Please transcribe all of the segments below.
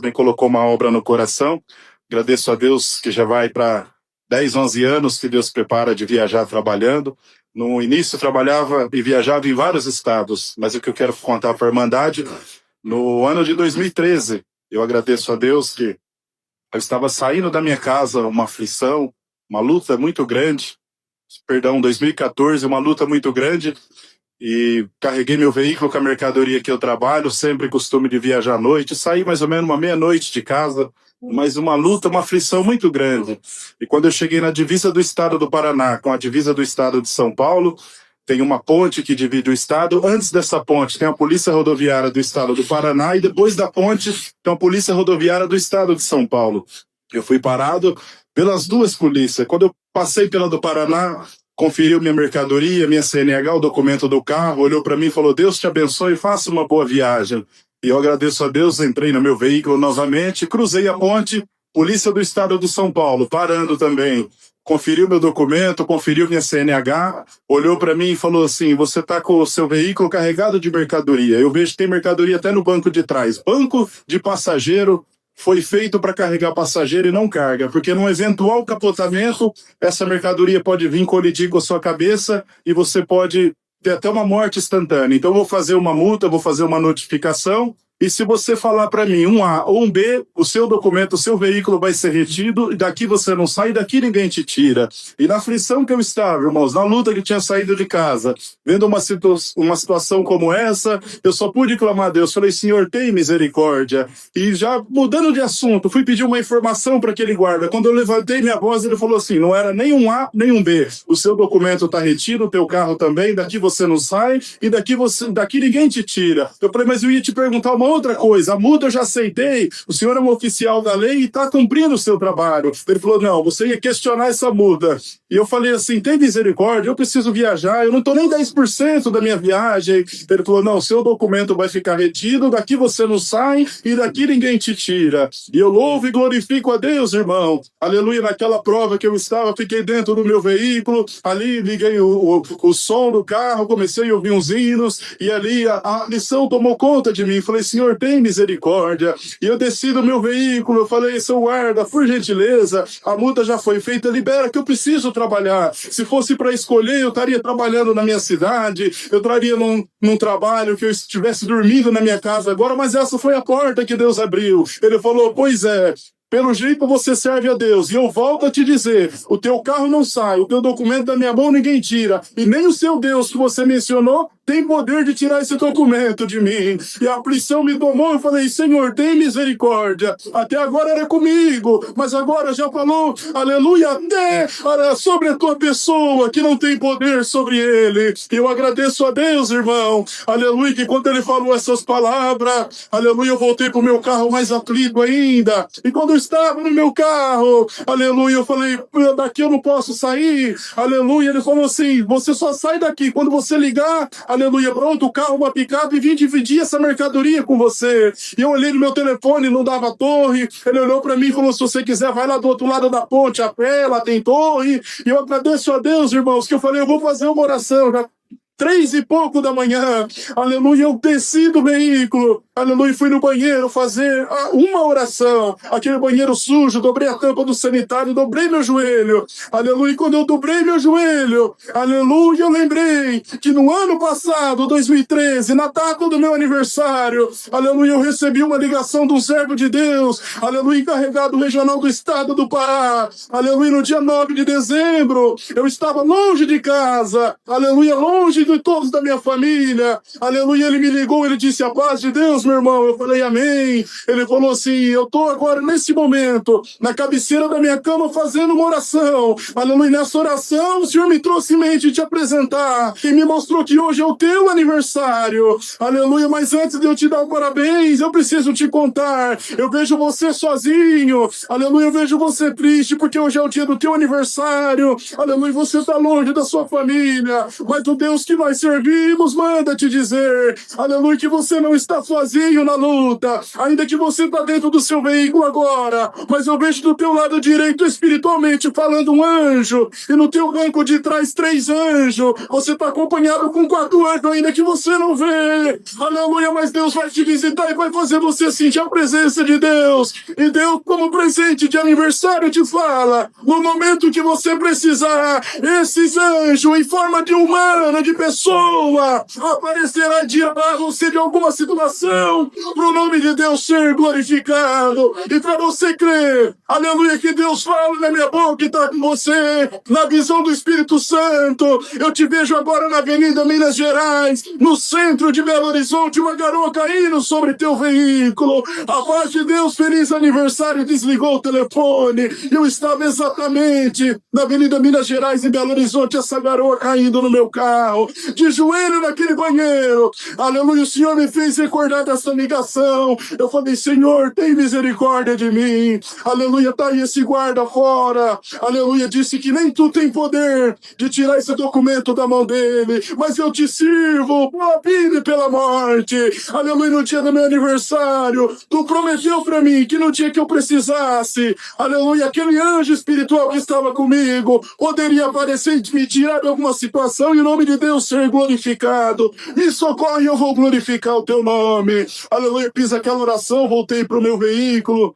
me colocou uma obra no coração. Agradeço a Deus que já vai para 10, 11 anos que Deus prepara de viajar trabalhando. No início trabalhava e viajava em vários estados, mas o que eu quero contar para a Irmandade, no ano de 2013, eu agradeço a Deus que eu estava saindo da minha casa, uma aflição, uma luta muito grande, 2014, uma luta muito grande, e carreguei meu veículo com a mercadoria que eu trabalho, sempre costume de viajar à noite, saí mais ou menos uma meia-noite de casa, mas uma luta, uma aflição muito grande. E quando eu cheguei na divisa do estado do Paraná com a divisa do estado de São Paulo, tem uma ponte que divide o estado. Antes dessa ponte tem a Polícia Rodoviária do estado do Paraná e depois da ponte tem a Polícia Rodoviária do estado de São Paulo. Eu fui parado pelas duas polícias. Quando eu passei pela do Paraná, conferiu minha mercadoria, minha CNH, o documento do carro, olhou para mim e falou: Deus te abençoe, faça uma boa viagem. E eu agradeço a Deus, entrei no meu veículo novamente, cruzei a ponte, Polícia do Estado de São Paulo, parando também. Conferiu meu documento, conferiu minha CNH, olhou para mim e falou assim: você está com o seu veículo carregado de mercadoria. Eu vejo que tem mercadoria até no banco de trás. Banco de passageiro foi feito para carregar passageiro e não carga, porque num eventual capotamento, essa mercadoria pode vir colidir com a sua cabeça e você pode ter até uma morte instantânea. Então eu vou fazer uma multa, vou fazer uma notificação, e se você falar para mim um A ou um B, o seu documento, o seu veículo vai ser retido, e daqui você não sai, e daqui ninguém te tira. E na aflição que eu estava, irmãos, na luta que tinha saído de casa, vendo uma situação como essa, eu só pude clamar a Deus. Falei: Senhor, tem misericórdia. E já mudando de assunto, fui pedir uma informação para aquele guarda. Quando eu levantei minha voz, ele falou assim: não era nem um A, nem um B. O seu documento está retido, o teu carro também, daqui você não sai, e daqui ninguém te tira. Eu falei: mas eu ia te perguntar uma outra coisa, a multa eu já aceitei, o senhor é um oficial da lei e está cumprindo o seu trabalho. Ele falou: não, você ia questionar essa multa. E eu falei assim: tem misericórdia, eu preciso viajar, eu não estou nem 10% da minha viagem. Ele falou: não, seu documento vai ficar retido, daqui você não sai e daqui ninguém te tira. E eu louvo e glorifico a Deus, irmão. Aleluia. Naquela prova que eu estava, fiquei dentro do meu veículo, ali liguei o som do carro, comecei a ouvir uns hinos, e ali a lição tomou conta de mim. Falei: Senhor, tem misericórdia. E eu desci do meu veículo, eu falei: seu guarda, por gentileza, a multa já foi feita, libera que eu preciso trabalhar. Se fosse para escolher, eu estaria trabalhando na minha cidade, eu estaria num trabalho que eu estivesse dormindo na minha casa agora, mas essa foi a porta que Deus abriu. Ele falou: pois é, pelo jeito você serve a Deus. E eu volto a te dizer: o teu carro não sai, o teu documento da minha mão ninguém tira, e nem o seu Deus que você mencionou tem poder de tirar esse documento de mim. E a aflição me tomou, eu falei: Senhor, tem misericórdia. Até agora era comigo, mas agora já falou, aleluia, até sobre a tua pessoa, que não tem poder sobre ele. E eu agradeço a Deus, irmão, aleluia, que quando ele falou essas palavras, aleluia, eu voltei pro meu carro mais aflito ainda. E quando eu estava no meu carro, aleluia, eu falei: daqui eu não posso sair, aleluia. Ele falou assim: você só sai daqui quando você ligar, aleluia, pronto, o carro, uma picape, e vim dividir essa mercadoria com você. E eu olhei no meu telefone, não dava torre. Ele olhou para mim e falou: se você quiser, vai lá do outro lado da ponte, a pé, lá tem torre. E eu agradeço a Deus, irmãos, que eu falei: eu vou fazer uma oração, já 3 e pouco da manhã, aleluia, eu desci do veículo, aleluia, fui no banheiro fazer uma oração, aquele banheiro sujo, dobrei a tampa do sanitário, dobrei meu joelho, aleluia, e quando eu dobrei meu joelho, aleluia, eu lembrei que no ano passado, 2013, na data do meu aniversário, aleluia, eu recebi uma ligação de um servo de Deus, aleluia, encarregado regional do estado do Pará, aleluia, no dia 9 de dezembro, eu estava longe de casa, aleluia, longe de todos da minha família, aleluia. Ele me ligou, ele disse: a paz de Deus, meu irmão. Eu falei: amém. Ele falou assim: eu estou agora nesse momento na cabeceira da minha cama fazendo uma oração, aleluia. Nessa oração o Senhor me trouxe em mente te apresentar e me mostrou que hoje é o teu aniversário, aleluia. Mas antes de eu te dar o parabéns, eu preciso te contar, eu vejo você sozinho, aleluia, eu vejo você triste porque hoje é o dia do teu aniversário, aleluia. Você está longe da sua família, mas o Deus que nós servimos, manda te dizer, aleluia, que você não está sozinho na luta, ainda que você está dentro do seu veículo agora, mas eu vejo do teu lado direito espiritualmente falando um anjo, e no teu banco de trás 3 anjos, você está acompanhado com 4 anjos, ainda que você não vê, aleluia, mas Deus vai te visitar e vai fazer você sentir a presença de Deus, e Deus como presente de aniversário te fala, no momento que você precisar, esses anjos em forma de humana, de pessoa, aparecerá diante de você de alguma situação, para o nome de Deus ser glorificado, e para você crer, aleluia, que Deus fala na minha boca e está com você, na visão do Espírito Santo, eu te vejo agora na Avenida Minas Gerais, no centro de Belo Horizonte, uma garoa caindo sobre teu veículo, a paz de Deus, feliz aniversário, desligou o telefone, eu estava exatamente na Avenida Minas Gerais, em Belo Horizonte, essa garoa caindo no meu carro, de joelho naquele banheiro, aleluia, o Senhor me fez recordar dessa ligação, eu falei, Senhor, tem misericórdia de mim, aleluia, tá aí esse guarda fora, aleluia, disse que nem tu tem poder de tirar esse documento da mão dele, mas eu te sirvo pela vida e pela morte, aleluia, no dia do meu aniversário, tu prometeu pra mim que no dia que eu precisasse, aleluia, aquele anjo espiritual que estava comigo, poderia aparecer e me tirar de alguma situação e o nome de Deus ser glorificado, me socorre, eu vou glorificar o teu nome, aleluia, fiz aquela oração, voltei pro meu veículo,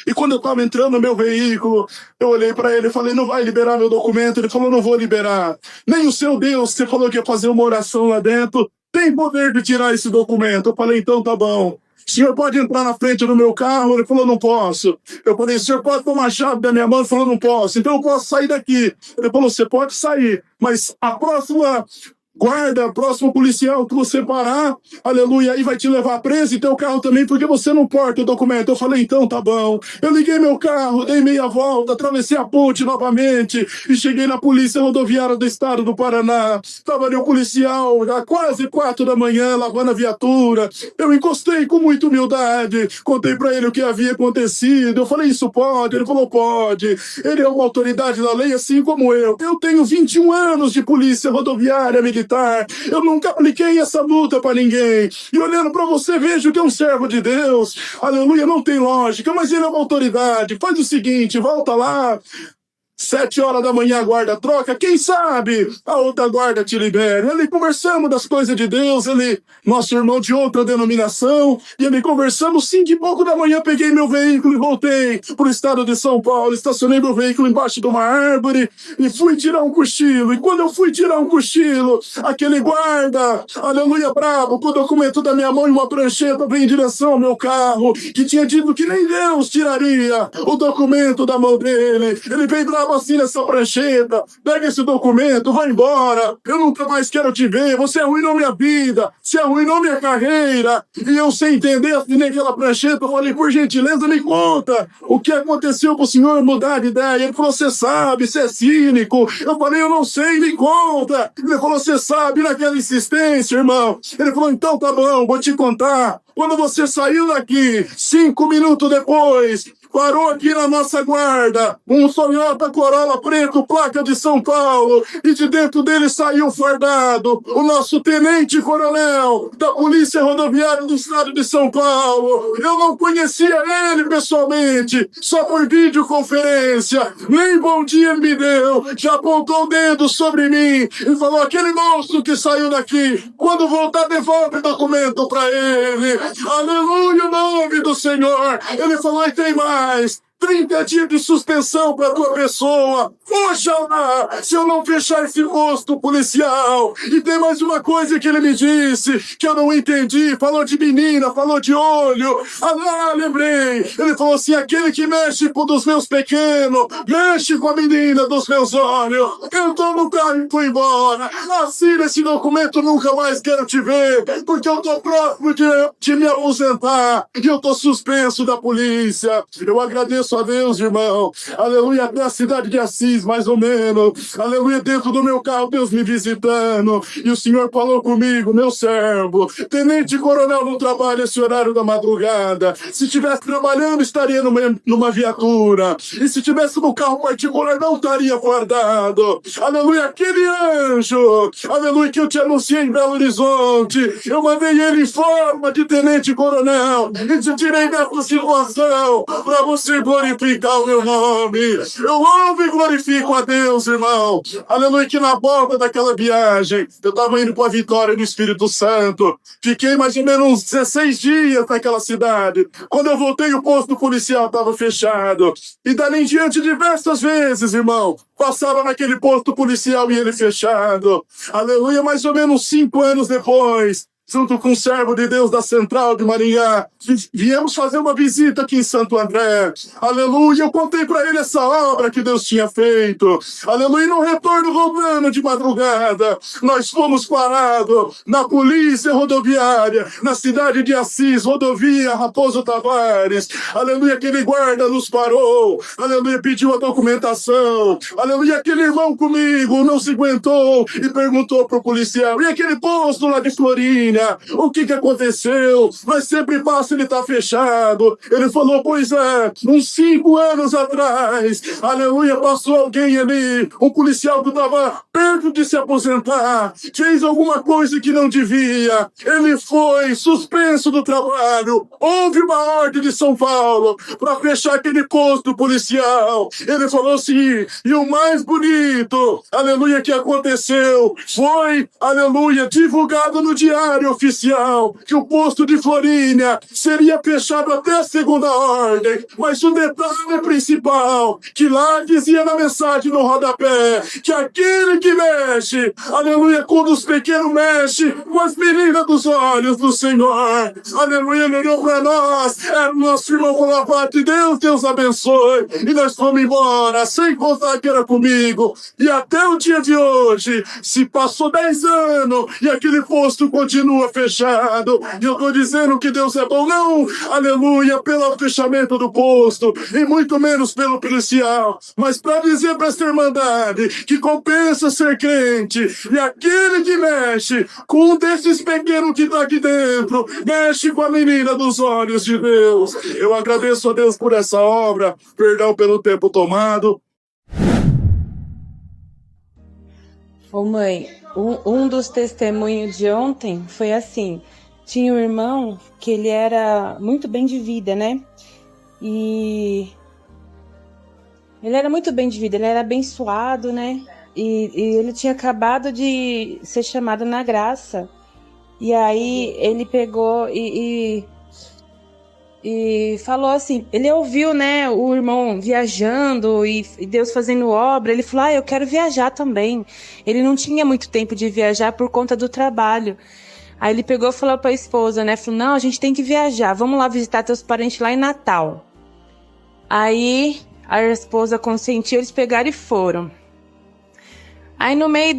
e quando eu estava entrando no meu veículo, eu olhei para ele e falei, não vai liberar meu documento? Ele falou, não vou liberar. Nem o seu Deus, você falou que ia fazer uma oração lá dentro, tem poder de tirar esse documento. Eu falei, então tá bom. O senhor pode entrar na frente do meu carro? Ele falou, não posso. Eu falei, o senhor pode tomar a chave da minha mão? Ele falou, não posso. Então eu posso sair daqui. Ele falou, você pode sair, mas a próxima guarda, próximo policial que você parar, aleluia, aí vai te levar preso e teu carro também, porque você não porta o documento. Eu falei, então tá bom. Eu liguei meu carro, dei meia volta, atravessei a ponte novamente e cheguei na Polícia Rodoviária do Estado do Paraná. Tava ali o policial, já quase 4 da manhã, lavando a viatura. Eu encostei com muita humildade, contei pra ele o que havia acontecido. Eu falei, isso pode? Ele falou, pode. Ele é uma autoridade da lei, assim como eu. Eu tenho 21 anos de Polícia Rodoviária Militar. Eu nunca apliquei essa multa para ninguém. E olhando para você, vejo que é um servo de Deus. Aleluia, não tem lógica, mas ele é uma autoridade. Faz o seguinte, volta lá. 7 horas da manhã a guarda troca, quem sabe a outra guarda te libera. Ele conversamos das coisas de Deus, ele, nosso irmão de outra denominação, e ele conversamos 5:pouco da manhã, peguei meu veículo e voltei pro estado de São Paulo, estacionei meu veículo embaixo de uma árvore e fui tirar um cochilo. E quando eu fui tirar um cochilo, aquele guarda, aleluia, bravo, com o documento da minha mão e uma prancheta veio em direção ao meu carro, que tinha dito que nem Deus tiraria o documento da mão dele. Ele veio bravo assim nessa prancheta, pega esse documento, vai embora, eu nunca mais quero te ver, você arruinou minha vida, você arruinou minha carreira, e eu sem entender, assinei aquela prancheta, eu falei, por gentileza, me conta, o que aconteceu pro senhor mudar de ideia? Ele falou, você sabe, você é cínico, eu falei, eu não sei, me conta, ele falou, você sabe, naquela insistência, irmão, ele falou, então tá bom, vou te contar, quando você saiu daqui, 5 minutos depois, parou aqui na nossa guarda, um Toyota Corolla preto, placa de São Paulo, e de dentro dele saiu fardado o nosso tenente-coronel da Polícia Rodoviária do Estado de São Paulo. Eu não conhecia ele pessoalmente, só por videoconferência, nem bom dia ele me deu, já apontou o dedo sobre mim e falou, aquele monstro que saiu daqui, quando voltar devolve o documento para ele. Aleluia, o nome do Senhor. Ele falou, e tem mais. 30 dias de suspensão para tua pessoa. Oxalá, se eu não fechar esse rosto policial. E tem mais uma coisa que ele me disse, que eu não entendi. Falou de menina, falou de olho. Ah, lembrei. Ele falou assim, aquele que mexe com dos meus pequenos, mexe com a menina dos meus olhos. Eu tô no carro e fui embora. Assina esse documento, nunca mais quero te ver, porque eu tô próximo de me aposentar. E eu tô suspenso da polícia. Eu agradeço agradeço a Deus, irmão. Aleluia, até a cidade de Assis, mais ou menos. Aleluia, dentro do meu carro, Deus me visitando. E o Senhor falou comigo, meu servo, tenente coronel não trabalha esse horário da madrugada. Se estivesse trabalhando, estaria numa viatura. E se estivesse no carro particular, não estaria guardado. Aleluia, aquele anjo, aleluia, que eu te anunciei em Belo Horizonte, eu mandei ele em forma de tenente coronel e te tirei dessa situação para você glorificar o meu nome. Eu louvo e glorifico a Deus, irmão. Aleluia, que na volta daquela viagem, eu estava indo para a Vitória no Espírito Santo. Fiquei mais ou menos uns 16 dias naquela cidade. Quando eu voltei, o posto policial estava fechado. E dali em diante, diversas vezes, irmão, passava naquele posto policial e ele fechado. Aleluia, mais ou menos 5 anos depois, junto com um servo de Deus da Central de Maringá, viemos fazer uma visita aqui em Santo André. Aleluia, eu contei para ele essa obra que Deus tinha feito. Aleluia, no retorno romano de madrugada, nós fomos parados na polícia rodoviária, na cidade de Assis, rodovia Raposo Tavares. Aleluia, aquele guarda nos parou. Aleluia, pediu a documentação. Aleluia, aquele irmão comigo não se aguentou e perguntou pro policial, e aquele posto lá de Florinha, o que aconteceu? Mas sempre passa, ele tá fechado. Ele falou, pois é, uns 5 anos atrás, aleluia, passou alguém ali, um policial que estava perto de se aposentar, fez alguma coisa que não devia, ele foi suspenso do trabalho, houve uma ordem de São Paulo para fechar aquele posto policial. Ele falou assim, e o mais bonito, aleluia, que aconteceu, foi, aleluia, divulgado no Diário Oficial, que o posto de Florinha seria fechado até a segunda ordem, mas o detalhe principal, que lá dizia na mensagem no rodapé, que aquele que mexe, aleluia, quando os pequenos mexem com as meninas dos olhos do Senhor, aleluia, ele olhou para nós, era o nosso irmão com a parte de Deus, Deus abençoe, e nós fomos embora, sem contar que era comigo, e até o dia de hoje, se passou 10 anos, e aquele posto continua fechado, e eu tô dizendo que Deus é bom, não, aleluia, pelo fechamento do posto, e muito menos pelo policial, mas para dizer para esta irmandade que compensa ser crente, e aquele que mexe com um desses pequenos que tá aqui dentro, mexe com a menina dos olhos de Deus. Eu agradeço a Deus por essa obra, perdão pelo tempo tomado. Ô mãe, um dos testemunhos de ontem foi assim, tinha um irmão que ele era muito bem de vida, né? E ele era muito bem de vida, ele era abençoado, né? E ele tinha acabado de ser chamado na graça. E aí ele pegou e falou assim, ele ouviu, né, o irmão viajando e Deus fazendo obra, ele falou, eu quero viajar também. Ele não tinha muito tempo de viajar por conta do trabalho. Aí ele pegou e falou para a esposa, né, falou, não, a gente tem que viajar, vamos lá visitar teus parentes lá em Natal. Aí a esposa consentiu, eles pegaram e foram. Aí no meio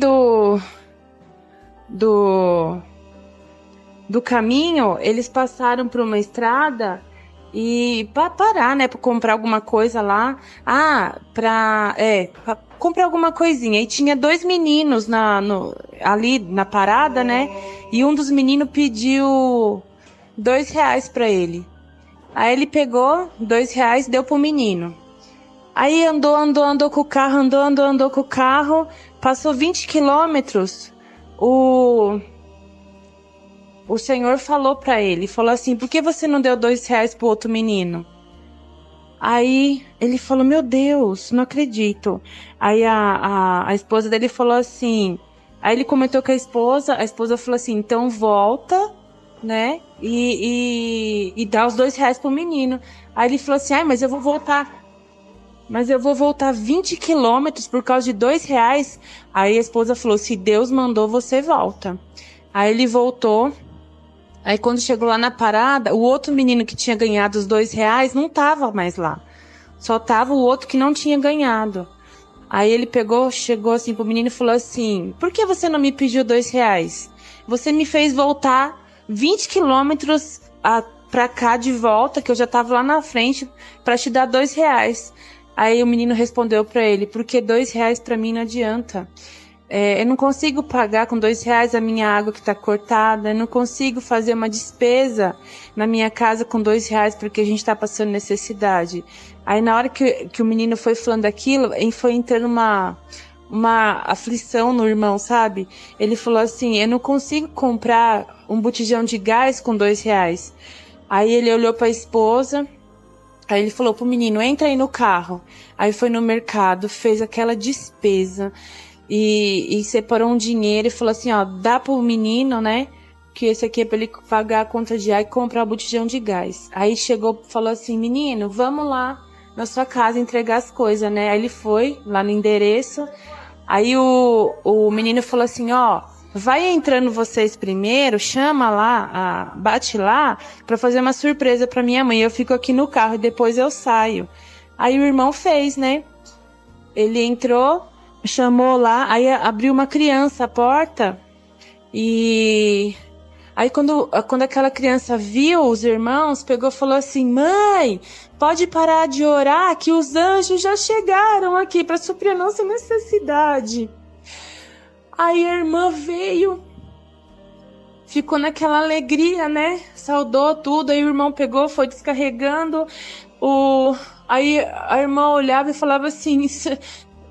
do caminho, eles passaram por uma estrada e para parar, né, para comprar alguma coisa lá. Pra comprar alguma coisinha. E tinha 2 meninos ali na parada, né? E um dos meninos pediu R$2 para ele. Aí ele pegou R$2, deu pro menino. Aí andou com o carro, andou com o carro, passou 20 quilômetros. O Senhor falou para ele, falou assim, por que você não deu R$2 pro outro menino? Aí ele falou, meu Deus, não acredito. Aí a esposa dele falou assim, aí ele comentou com a esposa falou assim, então volta, né, e dá os R$2 pro menino. Aí ele falou assim, mas eu vou voltar 20 quilômetros por causa de R$2. Aí a esposa falou, se Deus mandou, você volta. Aí ele voltou. Aí quando chegou lá na parada, o outro menino que tinha ganhado os R$2 não tava mais lá. Só tava o outro que não tinha ganhado. Aí ele chegou assim pro menino e falou assim, por que você não me pediu R$2? Você me fez voltar 20 quilômetros pra cá de volta, que eu já tava lá na frente, pra te dar R$2. Aí o menino respondeu pra ele, porque R$2 pra mim não adianta. Eu não consigo pagar com R$2 a minha água que tá cortada, eu não consigo fazer uma despesa na minha casa com R$2 porque a gente tá passando necessidade. Aí na hora que o menino foi falando aquilo, foi entrando uma aflição no irmão, sabe? Ele falou assim, eu não consigo comprar um botijão de gás com R$2. Aí ele olhou pra esposa, aí ele falou pro menino, entra aí no carro. Aí foi no mercado, fez aquela despesa e separou um dinheiro e falou assim, ó, dá pro menino, né? Que esse aqui é pra ele pagar a conta de água e comprar o botijão de gás. Aí chegou, falou assim, menino, vamos lá na sua casa entregar as coisas, né? Aí ele foi lá no endereço. Aí o menino falou assim, ó, vai entrando vocês primeiro, chama lá, bate lá, pra fazer uma surpresa pra minha mãe. Eu fico aqui no carro e depois eu saio. Aí o irmão fez, né? Ele entrou, chamou lá, aí abriu uma criança a porta e... Aí quando aquela criança viu os irmãos, pegou e falou assim, mãe, pode parar de orar que os anjos já chegaram aqui para suprir a nossa necessidade. Aí a irmã veio, ficou naquela alegria, né? Saudou tudo, aí o irmão pegou, foi descarregando. Aí a irmã olhava e falava assim...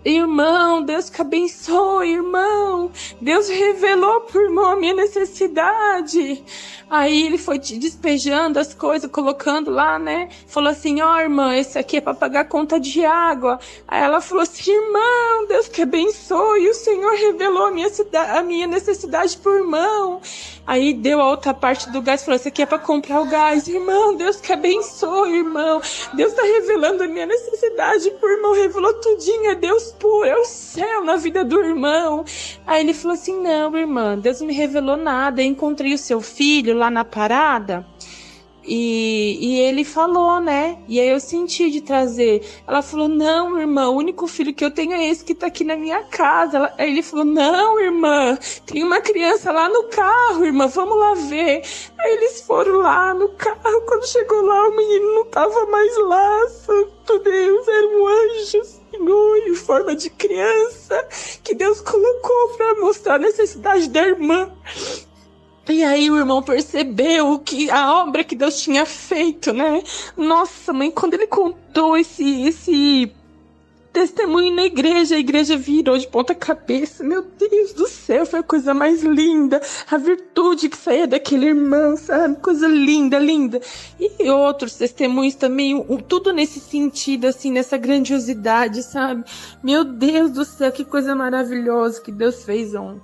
Irmão, Deus que abençoe, irmão. Deus revelou pro irmão a minha necessidade. Aí ele foi despejando as coisas, colocando lá, né? Falou assim, ó, irmã, esse aqui é pra pagar a conta de água. Aí ela falou assim, irmão, Deus que abençoe. O Senhor revelou a minha necessidade pro irmão. Aí deu a outra parte do gás, falou, isso aqui é pra comprar o gás. Irmão, Deus que abençoe, irmão. Deus tá revelando a minha necessidade pro irmão. Revelou tudinho, é Deus puro, é o céu na vida do irmão. Aí ele falou assim, não, irmã, Deus não me revelou nada. Eu encontrei o seu filho lá na parada e ele falou, né? E aí eu senti de trazer. Ela falou, não, irmã, o único filho que eu tenho é esse que tá aqui na minha casa. Aí ele falou, não, irmã, tem uma criança lá no carro, irmã, vamos lá ver. Aí eles foram lá no carro, quando chegou lá o menino não tava mais lá, santo Deus, era um anjo, Senhor, em forma de criança, que Deus colocou para mostrar a necessidade da irmã. E aí o irmão percebeu que a obra que Deus tinha feito, né? Nossa, mãe, quando ele contou esse testemunho na igreja, a igreja virou de ponta cabeça. Meu Deus do céu, foi a coisa mais linda. A virtude que saía daquele irmão, sabe? Coisa linda, linda. E outros testemunhos também, tudo nesse sentido, assim, nessa grandiosidade, sabe? Meu Deus do céu, que coisa maravilhosa que Deus fez ontem.